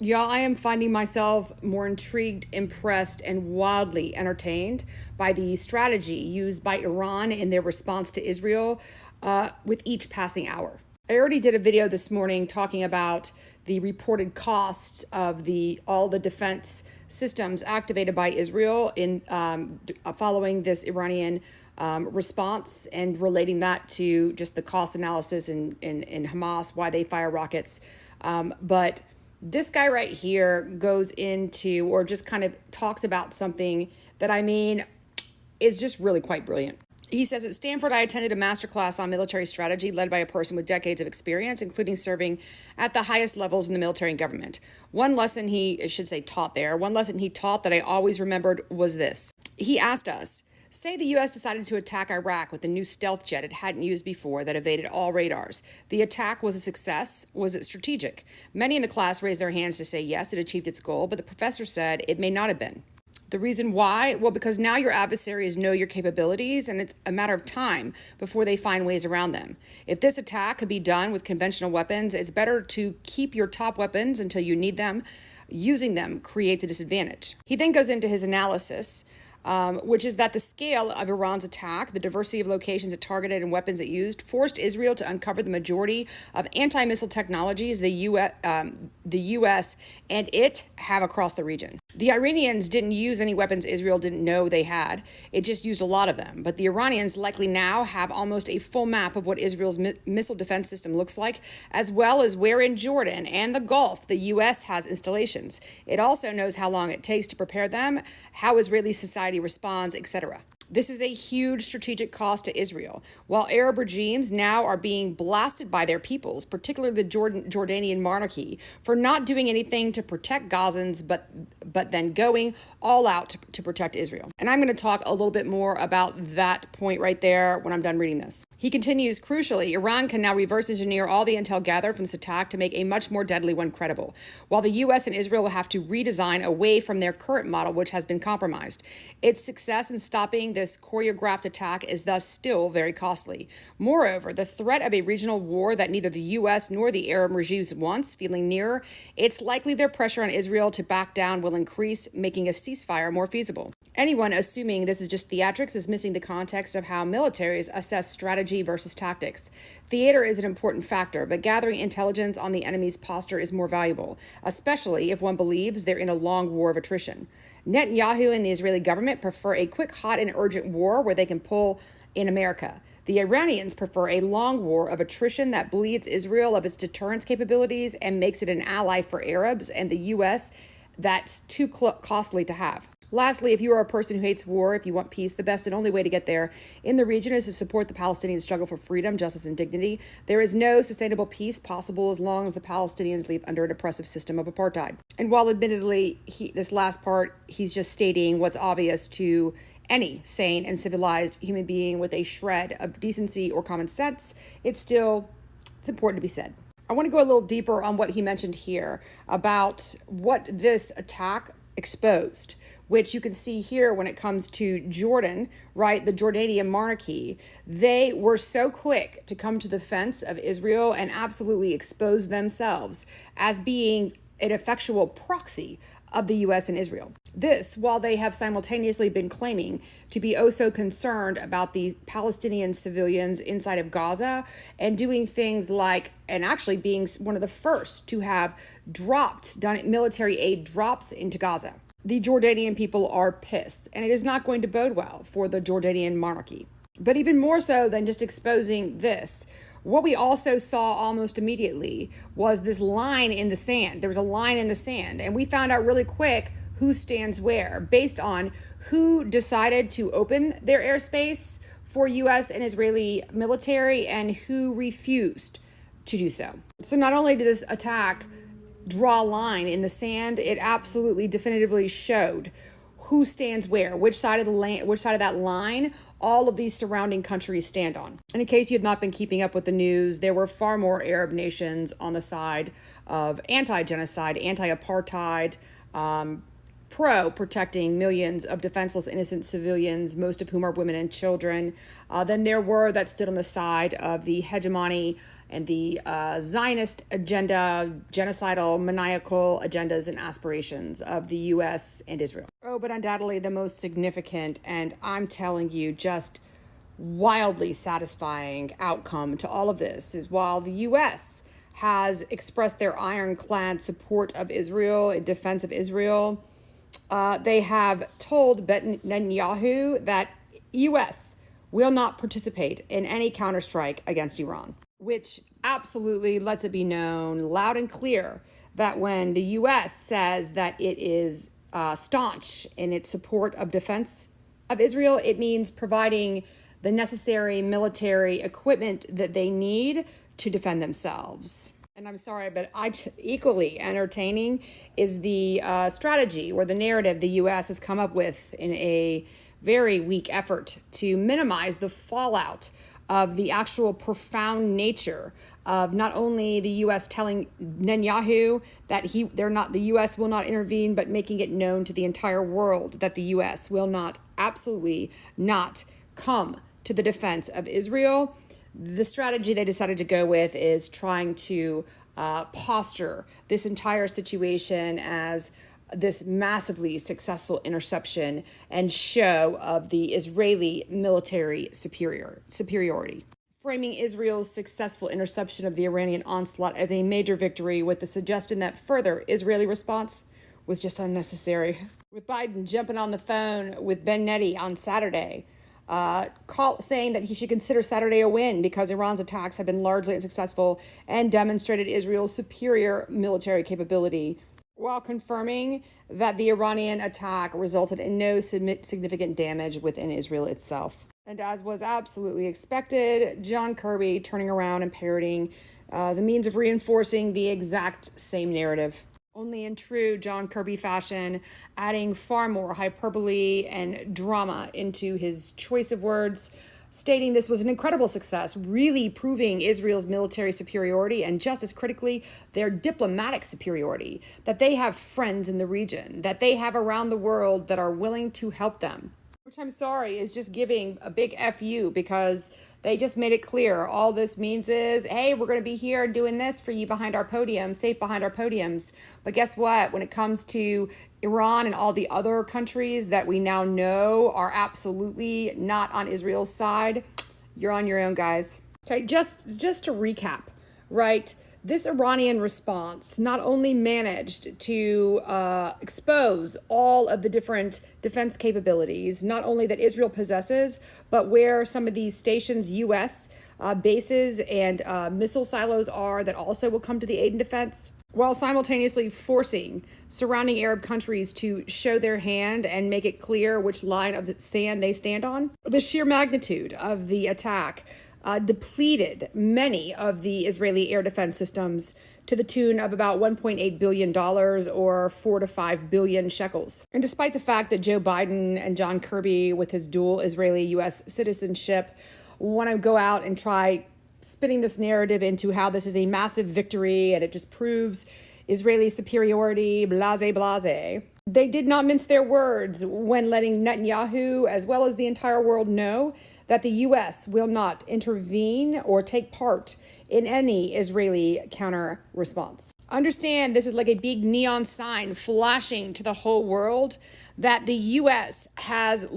Y'all, I am finding myself more intrigued, impressed, and wildly entertained by the strategy used by Iran in their response to Israel with each passing hour. I already did a video this morning talking about the reported costs of all the defense systems activated by Israel in following this Iranian response, and relating that to just the cost analysis in Hamas, why they fire rockets. But this guy right here goes into, or just kind of talks about something that is just really quite brilliant. He says, at Stanford, I attended a masterclass on military strategy led by a person with decades of experience, including serving at the highest levels in the military and government. One lesson he taught that I always remembered was this. He asked us, say the U.S. decided to attack Iraq with a new stealth jet it hadn't used before that evaded all radars. The attack was a success. Was it strategic? Many in the class raised their hands to say yes, it achieved its goal, but the professor said it may not have been. The reason why? Well, because now your adversaries know your capabilities, and it's a matter of time before they find ways around them. If this attack could be done with conventional weapons, it's better to keep your top weapons until you need them. Using them creates a disadvantage. He then goes into his analysis, which is that the scale of Iran's attack, the diversity of locations it targeted and weapons it used, forced Israel to uncover the majority of anti-missile technologies the U.S. and it have across the region. The Iranians didn't use any weapons Israel didn't know they had. It just used a lot of them. But the Iranians likely now have almost a full map of what Israel's missile defense system looks like, as well as where in Jordan and the Gulf the U.S. has installations. It also knows how long it takes to prepare them, how Israeli society responds, etc. This is a huge strategic cost to Israel. While Arab regimes now are being blasted by their peoples, particularly the Jordanian monarchy, for not doing anything to protect Gazans, but then going all out to protect Israel. And I'm going to talk a little bit more about that point right there when I'm done reading this. He continues, crucially, Iran can now reverse engineer all the intel gathered from this attack to make a much more deadly one credible, while the U.S. and Israel will have to redesign away from their current model, which has been compromised. Its success in stopping this choreographed attack is thus still very costly. Moreover, the threat of a regional war that neither the U.S. nor the Arab regimes wants feeling nearer, it's likely their pressure on Israel to back down will increase, making a ceasefire more feasible. Anyone assuming this is just theatrics is missing the context of how militaries assess strategy versus tactics. Theater is an important factor, but gathering intelligence on the enemy's posture is more valuable, especially if one believes they're in a long war of attrition. Netanyahu and the Israeli government prefer a quick, hot, and urgent war where they can pull in America. The Iranians prefer a long war of attrition that bleeds Israel of its deterrence capabilities and makes it an ally for Arabs and the U.S. that's too costly to have. Lastly, if you are a person who hates war, if you want peace, the best and only way to get there in the region is to support the Palestinian struggle for freedom, justice, and dignity. There is no sustainable peace possible as long as the Palestinians live under an oppressive system of apartheid. And while admittedly, this last part, he's just stating what's obvious to any sane and civilized human being with a shred of decency or common sense, it's important to be said. I want to go a little deeper on what he mentioned here about what this attack exposed, which you can see here when it comes to Jordan, right? The Jordanian monarchy, they were so quick to come to the defense of Israel and absolutely expose themselves as being an effectual proxy of the U.S. and Israel. This, while they have simultaneously been claiming to be oh so concerned about the Palestinian civilians inside of Gaza and doing things like, and actually being one of the first to have done military aid drops into Gaza. The Jordanian people are pissed, and it is not going to bode well for the Jordanian monarchy. But even more so than just exposing this, what we also saw almost immediately was this line in the sand. There was a line in the sand, and we found out really quick who stands where based on who decided to open their airspace for U.S. and Israeli military and who refused to do so. So not only did this attack draw a line in the sand, it absolutely definitively showed who stands where, which side of that line all of these surrounding countries stand on. And in case you have not been keeping up with the news, there were far more Arab nations on the side of anti-genocide, anti-apartheid, pro-protecting millions of defenseless innocent civilians, most of whom are women and children, than there were that stood on the side of the hegemony and the Zionist agenda, genocidal, maniacal agendas and aspirations of the U.S. and Israel. Oh, but undoubtedly the most significant, and I'm telling you, just wildly satisfying outcome to all of this is while the U.S. has expressed their ironclad support of Israel in defense of Israel, they have told Netanyahu that U.S. will not participate in any counterstrike against Iran, which absolutely lets it be known loud and clear that when the U.S. says that it is staunch in its support of defense of Israel, it means providing the necessary military equipment that they need to defend themselves. And I'm sorry, but equally entertaining is the strategy or the narrative the U.S. has come up with in a very weak effort to minimize the fallout of the actual profound nature of not only the U.S. telling Netanyahu that the U.S. will not intervene, but making it known to the entire world that the U.S. will not, absolutely not, come to the defense of Israel. The strategy they decided to go with is trying to posture this entire situation as this massively successful interception and show of the Israeli military superiority, framing Israel's successful interception of the Iranian onslaught as a major victory, with the suggestion that further Israeli response was just unnecessary. With Biden jumping on the phone with Ben Netty on Saturday, saying that he should consider Saturday a win because Iran's attacks have been largely unsuccessful and demonstrated Israel's superior military capability, while confirming that the Iranian attack resulted in no significant damage within Israel itself. And as was absolutely expected, John Kirby turning around and parroting as a means of reinforcing the exact same narrative, only in true John Kirby fashion, adding far more hyperbole and drama into his choice of words, stating this was an incredible success, really proving Israel's military superiority and, just as critically, their diplomatic superiority, that they have friends in the region, that they have around the world that are willing to help them. Which, I'm sorry, is just giving a big FU, because they just made it clear all this means is, hey, we're going to be here doing this for you behind our podium, safe behind our podiums. But guess what? When it comes to Iran and all the other countries that we now know are absolutely not on Israel's side, you're on your own, guys. Okay, just to recap, right? This Iranian response not only managed to expose all of the different defense capabilities, not only that Israel possesses, but where some of these stations, U.S. Bases and missile silos are that also will come to the aid and defense, while simultaneously forcing surrounding Arab countries to show their hand and make it clear which line of the sand they stand on. The sheer magnitude of the attack depleted many of the Israeli air defense systems to the tune of about $1.8 billion or 4 to 5 billion shekels. And despite the fact that Joe Biden and John Kirby, with his dual Israeli-U.S. citizenship, want to go out and try spinning this narrative into how this is a massive victory and it just proves Israeli superiority, blase, blase, they did not mince their words when letting Netanyahu, as well as the entire world, know that the U.S. will not intervene or take part in any Israeli counter response. Understand, this is like a big neon sign flashing to the whole world that the U.S. has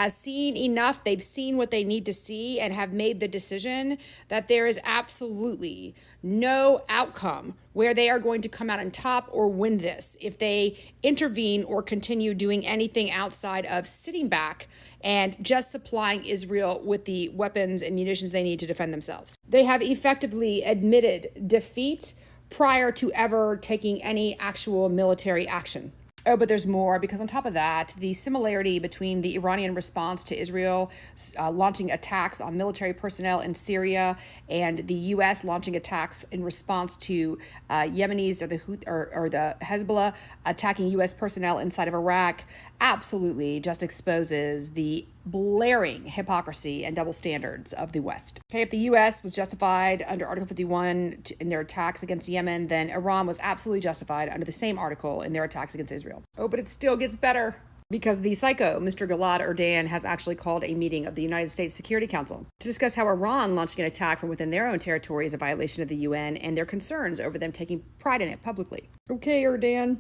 seen enough, they've seen what they need to see, and have made the decision that there is absolutely no outcome where they are going to come out on top or win this if they intervene or continue doing anything outside of sitting back and just supplying Israel with the weapons and munitions they need to defend themselves. They have effectively admitted defeat prior to ever taking any actual military action. Oh, but there's more, because on top of that, the similarity between the Iranian response to Israel launching attacks on military personnel in Syria and the U.S. launching attacks in response to Yemenis or the Hezbollah attacking U.S. personnel inside of Iraq absolutely just exposes the blaring hypocrisy and double standards of the West. Okay, if the U.S. was justified under Article 51 in their attacks against Yemen, then Iran was absolutely justified under the same article in their attacks against Israel. Oh, but it still gets better. Because the psycho, Mr. Gilad Erdan, has actually called a meeting of the United States Security Council to discuss how Iran launching an attack from within their own territory is a violation of the UN and their concerns over them taking pride in it publicly. Okay, Erdan.